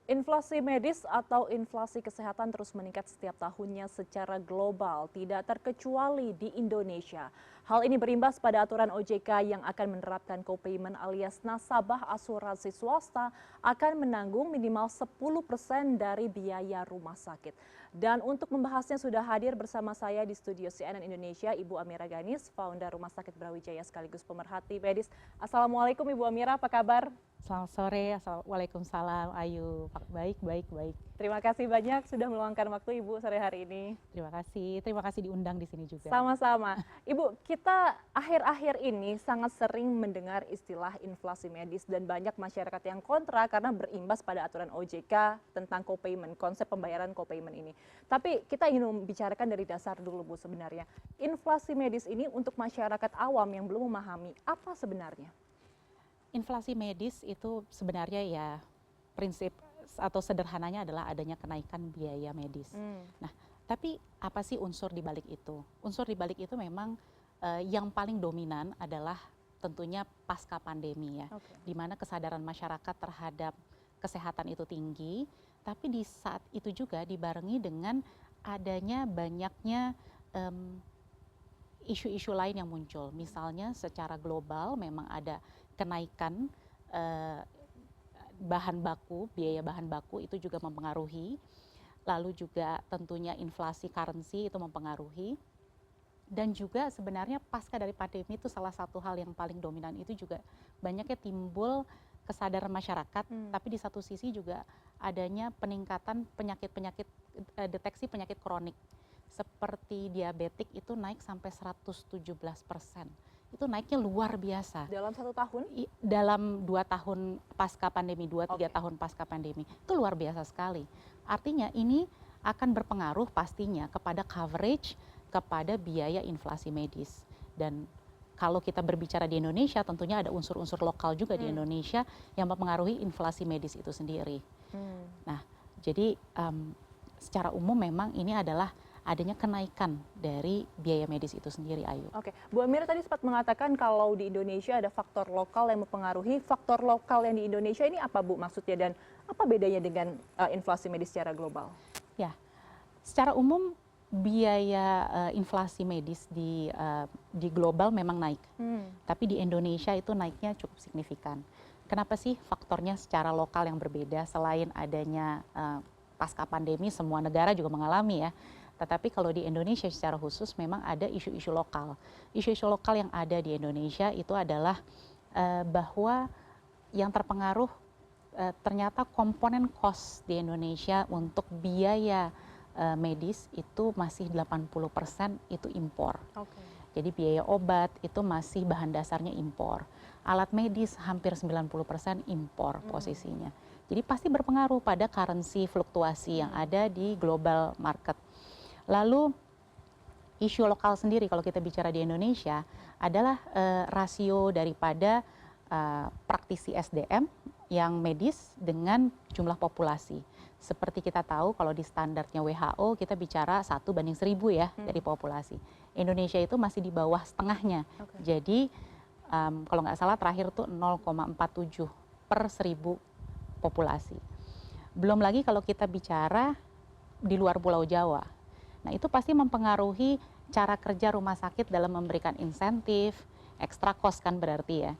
Inflasi medis atau inflasi kesehatan terus meningkat setiap tahunnya secara global, tidak terkecuali di Indonesia. Hal ini berimbas pada aturan OJK yang akan menerapkan co-payment alias nasabah asuransi swasta akan menanggung minimal 10% dari biaya rumah sakit. Dan untuk membahasnya sudah hadir bersama saya di studio CNN Indonesia, Ibu Amira Ganis, founder Rumah Sakit Brawijaya sekaligus pemerhati medis. Assalamualaikum Ibu Amira, apa kabar? Selamat sore, Waalaikumsalam Ayu. Baik, baik, baik. Terima kasih banyak sudah meluangkan waktu Ibu sore hari ini. Terima kasih diundang di sini juga. Sama-sama. Ibu, kita akhir-akhir ini sangat sering mendengar istilah inflasi medis dan banyak masyarakat yang kontra karena berimbas pada aturan OJK tentang co-payment, konsep pembayaran co-payment ini. Tapi kita ingin membicarakan dari dasar dulu Bu sebenarnya. Inflasi medis ini untuk masyarakat awam yang belum memahami apa sebenarnya? Inflasi medis itu sebenarnya ya prinsip atau sederhananya adalah adanya kenaikan biaya medis. Nah, tapi apa sih unsur di balik itu? Unsur di balik itu memang yang paling dominan adalah tentunya pasca pandemi ya, di mana kesadaran masyarakat terhadap kesehatan itu tinggi, tapi di saat itu juga dibarengi dengan adanya banyaknya isu-isu lain yang muncul. Misalnya secara global memang ada kenaikan bahan baku, biaya bahan baku itu juga mempengaruhi. Lalu juga tentunya inflasi currency itu mempengaruhi. Dan juga sebenarnya pasca dari pandemi itu salah satu hal yang paling dominan itu juga banyaknya timbul kesadaran masyarakat, tapi di satu sisi juga adanya peningkatan penyakit-penyakit, deteksi penyakit kronik. Seperti diabetik itu naik sampai 117%. Itu naiknya luar biasa. Dalam 1 tahun? Dalam 2 tahun pasca pandemi, 2-3 tahun pasca pandemi. Itu luar biasa sekali. Artinya ini akan berpengaruh pastinya kepada coverage, kepada biaya inflasi medis. Dan kalau kita berbicara di Indonesia, tentunya ada unsur-unsur lokal juga di Indonesia yang mempengaruhi inflasi medis itu sendiri. Nah, jadi secara umum memang ini adalah adanya kenaikan dari biaya medis itu sendiri, Ayu. Oke, Bu Amira tadi sempat mengatakan kalau di Indonesia ada faktor lokal yang mempengaruhi. Faktor lokal yang di Indonesia ini apa Bu maksudnya dan apa bedanya dengan inflasi medis secara global? Ya, secara umum biaya inflasi medis di global memang naik, tapi di Indonesia itu naiknya cukup signifikan. Kenapa sih faktornya secara lokal yang berbeda selain adanya pasca pandemi semua negara juga mengalami ya. Tetapi kalau di Indonesia secara khusus memang ada isu-isu lokal. Isu-isu lokal yang ada di Indonesia itu adalah bahwa yang terpengaruh ternyata komponen cost di Indonesia untuk biaya medis itu masih 80% itu impor. Jadi biaya obat itu masih bahan dasarnya impor. Alat medis hampir 90% impor posisinya. Jadi pasti berpengaruh pada currency fluktuasi yang ada di global market. Lalu isu lokal sendiri kalau kita bicara di Indonesia adalah rasio daripada praktisi SDM yang medis dengan jumlah populasi. Seperti kita tahu kalau di standarnya WHO kita bicara 1:1000 ya dari populasi. Indonesia itu masih di bawah setengahnya. Jadi kalau nggak salah terakhir tuh 0,47 per 1000 populasi. Belum lagi kalau kita bicara di luar Pulau Jawa. Nah itu pasti mempengaruhi cara kerja rumah sakit dalam memberikan insentif, ekstra cost kan berarti ya.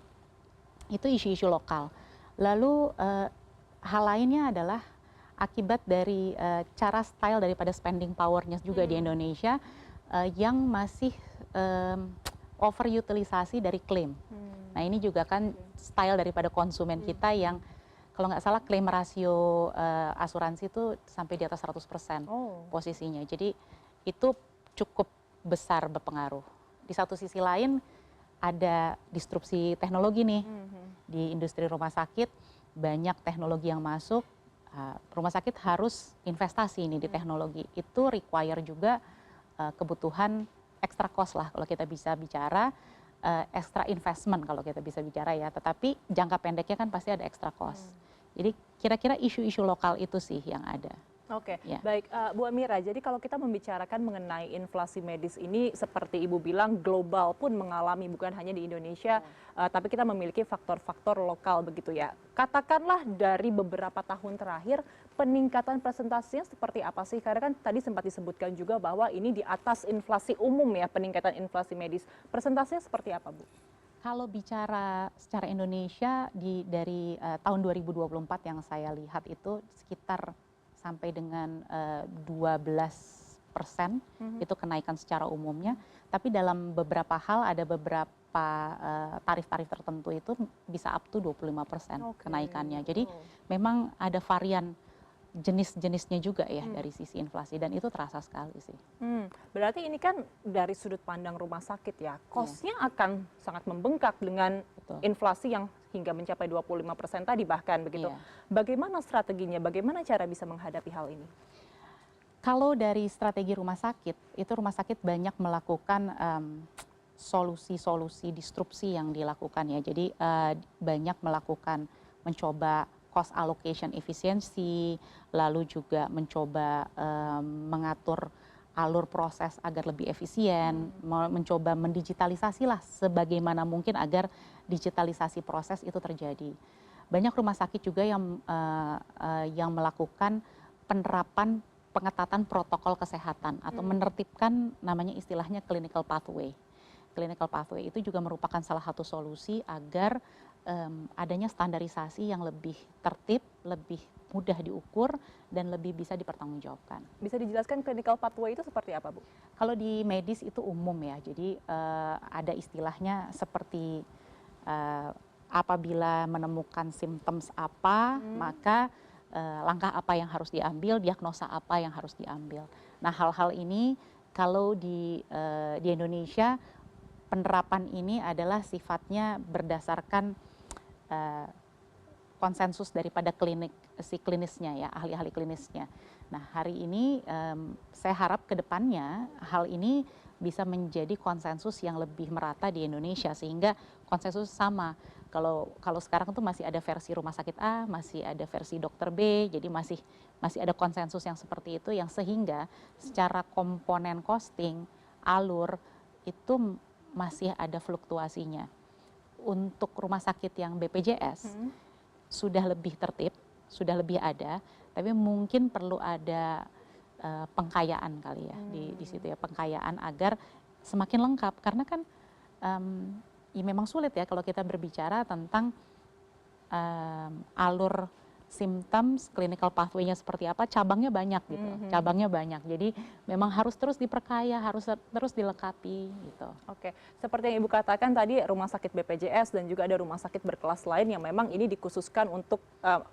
Itu isu-isu lokal. Lalu hal lainnya adalah akibat dari cara style daripada spending power-nya juga di Indonesia yang masih overutilisasi dari klaim. Nah ini juga kan style daripada konsumen kita yang kalau nggak salah klaim rasio asuransi itu sampai di atas 100% posisinya. Jadi itu cukup besar berpengaruh. Di satu sisi lain ada disrupsi teknologi nih di industri rumah sakit, banyak teknologi yang masuk. Rumah sakit harus investasi ini di teknologi. Itu require juga kebutuhan extra cost lah kalau kita bisa bicara. Extra investment kalau kita bisa bicara ya, tetapi jangka pendeknya kan pasti ada extra cost. Jadi kira-kira isu-isu lokal itu sih yang ada. Oke, Ya. baik Bu Amira. Jadi kalau kita membicarakan mengenai inflasi medis ini seperti Ibu bilang global pun mengalami bukan hanya di Indonesia, tapi kita memiliki faktor-faktor lokal begitu ya. Katakanlah dari beberapa tahun terakhir peningkatan presentasinya seperti apa sih? Karena kan tadi sempat disebutkan juga bahwa ini di atas inflasi umum ya, peningkatan inflasi medis. Presentasinya seperti apa, Bu? Kalau bicara secara Indonesia dari tahun 2024 yang saya lihat itu sekitar sampai dengan 12% itu kenaikan secara umumnya. Tapi dalam beberapa hal ada beberapa tarif-tarif tertentu itu bisa up to 25% Oke. kenaikannya. Jadi Oh. memang ada varian jenis-jenisnya juga ya dari sisi inflasi dan itu terasa sekali sih. Berarti ini kan dari sudut pandang rumah sakit ya, cost-nya akan sangat membengkak dengan Betul. inflasi yang hingga mencapai 25% tadi bahkan begitu. Iya. Bagaimana strateginya, bagaimana cara bisa menghadapi hal ini? Kalau dari strategi rumah sakit, itu rumah sakit banyak melakukan solusi-solusi disrupsi yang dilakukan ya. Jadi banyak melakukan mencoba cost allocation efisiensi, lalu juga mencoba mengatur alur proses agar lebih efisien, mencoba mendigitalisasi lah sebagaimana mungkin agar digitalisasi proses itu terjadi. Banyak rumah sakit juga yang melakukan penerapan pengetatan protokol kesehatan atau menertibkan namanya istilahnya clinical pathway. Clinical pathway itu juga merupakan salah satu solusi agar adanya standarisasi yang lebih tertib, lebih mudah diukur, dan lebih bisa dipertanggungjawabkan. Bisa dijelaskan clinical pathway itu seperti apa, Bu? Kalau di medis itu umum ya, jadi ada istilahnya seperti apabila menemukan symptoms apa, maka langkah apa yang harus diambil, diagnosa apa yang harus diambil. Nah, hal-hal ini kalau di Indonesia penerapan ini adalah sifatnya berdasarkan konsensus daripada klinisnya ya, ahli-ahli klinisnya. Nah, hari ini saya harap ke depannya hal ini bisa menjadi konsensus yang lebih merata di Indonesia sehingga konsensus sama. Kalau sekarang tuh masih ada versi rumah sakit A, masih ada versi dokter B, jadi masih ada konsensus yang seperti itu yang sehingga secara komponen costing, alur itu masih ada fluktuasinya. Untuk rumah sakit yang BPJS sudah lebih tertib, sudah lebih ada, tapi mungkin perlu ada pengkayaan kali ya di situ ya, pengkayaan agar semakin lengkap karena kan ya memang sulit ya kalau kita berbicara tentang alur symptoms, clinical pathway-nya seperti apa, cabangnya banyak gitu, cabangnya banyak. Jadi memang harus terus diperkaya, harus terus dilengkapi gitu. Oke, seperti yang Ibu katakan tadi rumah sakit BPJS dan juga ada rumah sakit berkelas lain yang memang ini dikhususkan untuk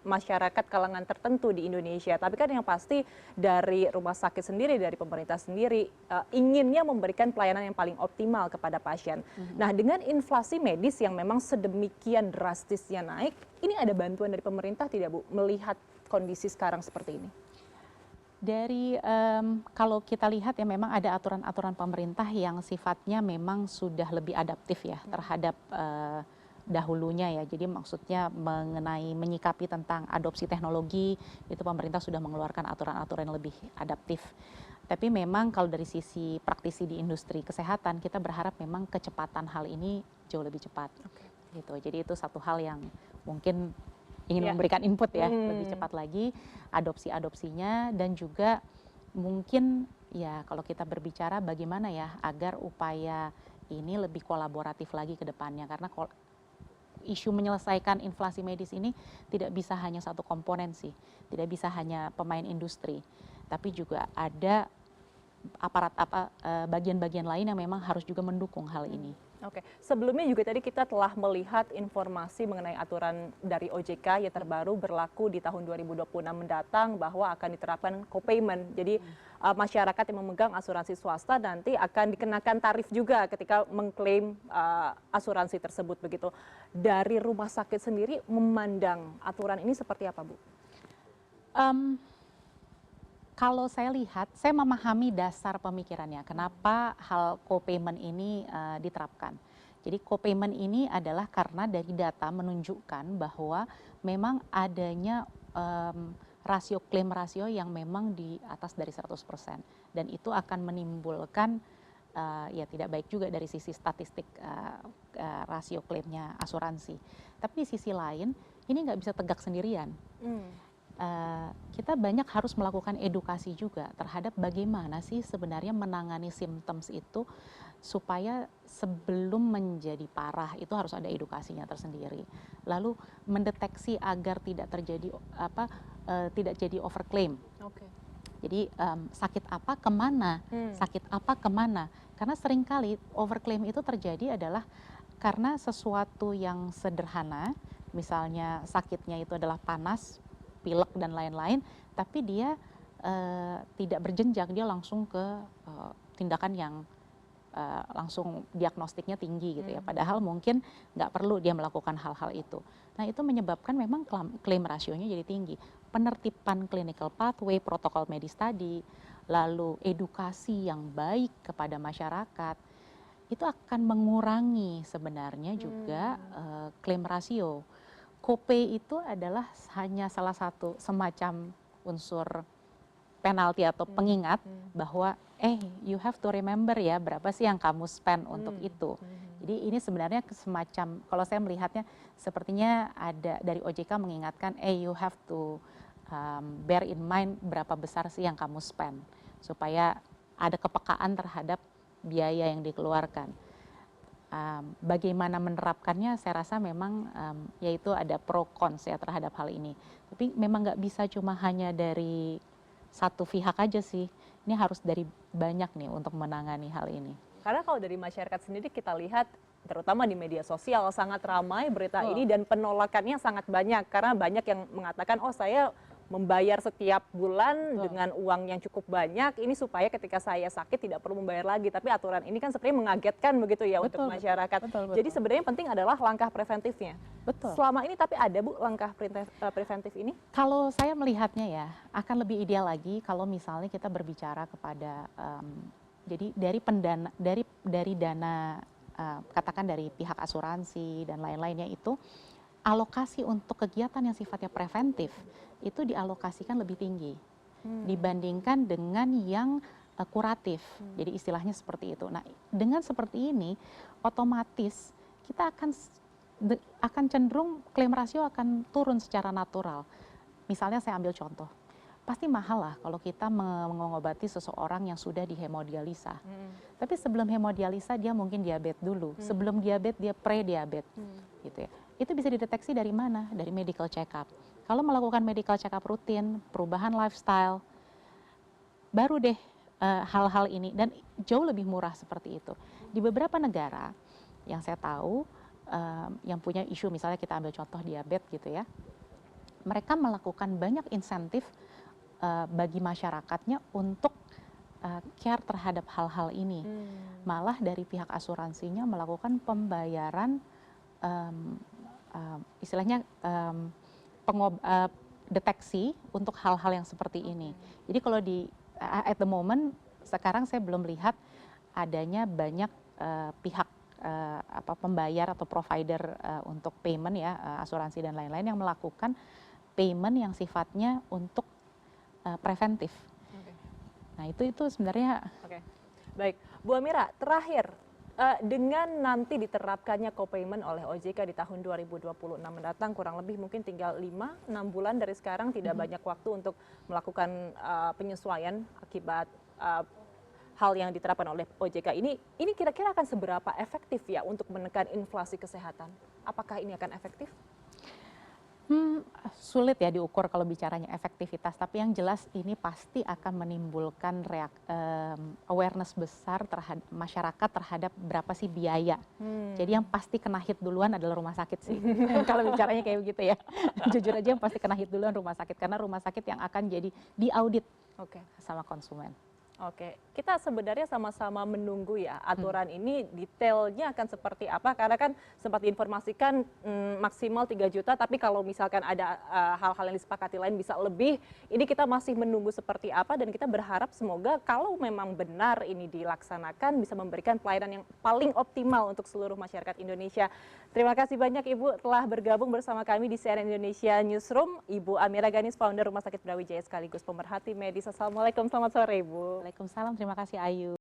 masyarakat kalangan tertentu di Indonesia. Tapi kan yang pasti dari rumah sakit sendiri, dari pemerintah sendiri inginnya memberikan pelayanan yang paling optimal kepada pasien. Nah, dengan inflasi medis yang memang sedemikian drastisnya naik, ini ada bantuan dari pemerintah tidak, Bu, melihat kondisi sekarang seperti ini? Dari kalau kita lihat ya memang ada aturan-aturan pemerintah yang sifatnya memang sudah lebih adaptif ya terhadap dahulunya ya. Jadi maksudnya mengenai menyikapi tentang adopsi teknologi itu pemerintah sudah mengeluarkan aturan-aturan yang lebih adaptif. Tapi memang kalau dari sisi praktisi di industri kesehatan kita berharap memang kecepatan hal ini jauh lebih cepat. Gitu. Jadi itu satu hal yang mungkin ingin memberikan input ya lebih cepat lagi adopsinya dan juga mungkin ya kalau kita berbicara bagaimana ya agar upaya ini lebih kolaboratif lagi ke depannya karena isu menyelesaikan inflasi medis ini tidak bisa hanya satu komponen sih, tidak bisa hanya pemain industri, tapi juga ada bagian-bagian lain yang memang harus juga mendukung hal ini. Oke, sebelumnya juga tadi kita telah melihat informasi mengenai aturan dari OJK yang terbaru berlaku di tahun 2026 mendatang bahwa akan diterapkan co-payment. Jadi masyarakat yang memegang asuransi swasta nanti akan dikenakan tarif juga ketika mengklaim asuransi tersebut begitu. Dari rumah sakit sendiri memandang aturan ini seperti apa, Bu? Kalau saya lihat, saya memahami dasar pemikirannya, kenapa hal co-payment ini diterapkan. Jadi co-payment ini adalah karena dari data menunjukkan bahwa memang adanya klaim rasio yang memang di atas dari 100%. Dan itu akan menimbulkan ya tidak baik juga dari sisi statistik rasio klaimnya asuransi. Tapi di sisi lain, ini nggak bisa tegak sendirian. Kita banyak harus melakukan edukasi juga terhadap bagaimana sih sebenarnya menangani symptoms itu supaya sebelum menjadi parah itu harus ada edukasinya tersendiri. Lalu mendeteksi agar tidak terjadi tidak jadi overclaim. Oke. Jadi sakit apa kemana, sakit apa kemana. Karena seringkali overclaim itu terjadi adalah karena sesuatu yang sederhana, misalnya sakitnya itu adalah panas, pilek dan lain-lain, tapi dia tidak berjenjang, dia langsung ke tindakan yang langsung diagnostiknya tinggi gitu ya. Padahal mungkin nggak perlu dia melakukan hal-hal itu. Nah itu menyebabkan memang klaim rasionya jadi tinggi. Penertiban clinical pathway, protokol medis tadi, lalu edukasi yang baik kepada masyarakat, itu akan mengurangi sebenarnya juga klaim rasio. Copay itu adalah hanya salah satu semacam unsur penalti atau pengingat bahwa you have to remember ya berapa sih yang kamu spend untuk itu. Jadi ini sebenarnya semacam, kalau saya melihatnya sepertinya ada dari OJK mengingatkan you have to bear in mind berapa besar sih yang kamu spend supaya ada kepekaan terhadap biaya yang dikeluarkan. Bagaimana menerapkannya saya rasa memang yaitu ada pro cons ya terhadap hal ini. Tapi memang nggak bisa cuma hanya dari satu pihak aja sih. Ini harus dari banyak nih untuk menangani hal ini. Karena kalau dari masyarakat sendiri kita lihat terutama di media sosial sangat ramai berita ini dan penolakannya sangat banyak karena banyak yang mengatakan saya membayar setiap bulan dengan uang yang cukup banyak ini supaya ketika saya sakit tidak perlu membayar lagi, tapi aturan ini kan sebenarnya mengagetkan begitu ya untuk masyarakat. Jadi sebenarnya penting adalah langkah preventifnya. Selama ini tapi ada Bu langkah preventif ini? Kalau saya melihatnya ya akan lebih ideal lagi kalau misalnya kita berbicara kepada jadi dari dana katakan dari pihak asuransi dan lain-lainnya itu alokasi untuk kegiatan yang sifatnya preventif itu dialokasikan lebih tinggi dibandingkan dengan yang kuratif. Jadi istilahnya seperti itu. Nah, dengan seperti ini otomatis kita akan cenderung klaim rasio akan turun secara natural. Misalnya saya ambil contoh. Pasti mahal lah kalau kita mengobati seseorang yang sudah dihemodialisa. Tapi sebelum hemodialisa dia mungkin diabetes dulu. Sebelum diabetes dia pre-diabetes. Gitu ya. Itu bisa dideteksi dari mana? Dari medical check-up. Kalau melakukan medical check-up rutin, perubahan lifestyle, baru deh hal-hal ini. Dan jauh lebih murah seperti itu. Di beberapa negara yang saya tahu, yang punya isu misalnya kita ambil contoh diabetes gitu ya. Mereka melakukan banyak insentif bagi masyarakatnya untuk care terhadap hal-hal ini. Malah dari pihak asuransinya melakukan pembayaran istilahnya deteksi untuk hal-hal yang seperti ini. Jadi kalau at the moment sekarang saya belum lihat adanya banyak pihak pembayar atau provider untuk payment ya asuransi dan lain-lain yang melakukan payment yang sifatnya untuk preventif. Nah itu sebenarnya. Baik, Bu Amira, terakhir dengan nanti diterapkannya co-payment oleh OJK di tahun 2026 mendatang kurang lebih mungkin tinggal 5-6 bulan dari sekarang, tidak banyak waktu untuk melakukan penyesuaian akibat hal yang diterapkan oleh OJK ini kira-kira akan seberapa efektif ya untuk menekan inflasi kesehatan? Apakah ini akan efektif? Sulit ya diukur kalau bicaranya efektivitas, tapi yang jelas ini pasti akan menimbulkan awareness besar terhadap masyarakat terhadap berapa sih biaya. Jadi yang pasti kena hit duluan adalah rumah sakit sih. Kalau bicaranya kayak begitu ya. Jujur aja yang pasti kena hit duluan rumah sakit, karena rumah sakit yang akan jadi diaudit sama konsumen. Oke, kita sebenarnya sama-sama menunggu ya aturan ini detailnya akan seperti apa, karena kan sempat diinformasikan maksimal 3 juta, tapi kalau misalkan ada hal-hal yang disepakati lain bisa lebih, ini kita masih menunggu seperti apa dan kita berharap semoga kalau memang benar ini dilaksanakan bisa memberikan pelayanan yang paling optimal untuk seluruh masyarakat Indonesia. Terima kasih banyak Ibu telah bergabung bersama kami di CNN Indonesia Newsroom, Ibu Amira Ganis, founder Rumah Sakit Brawijaya sekaligus pemerhati medis. Assalamualaikum, selamat sore Ibu. Waalaikumsalam, terima kasih Ayu.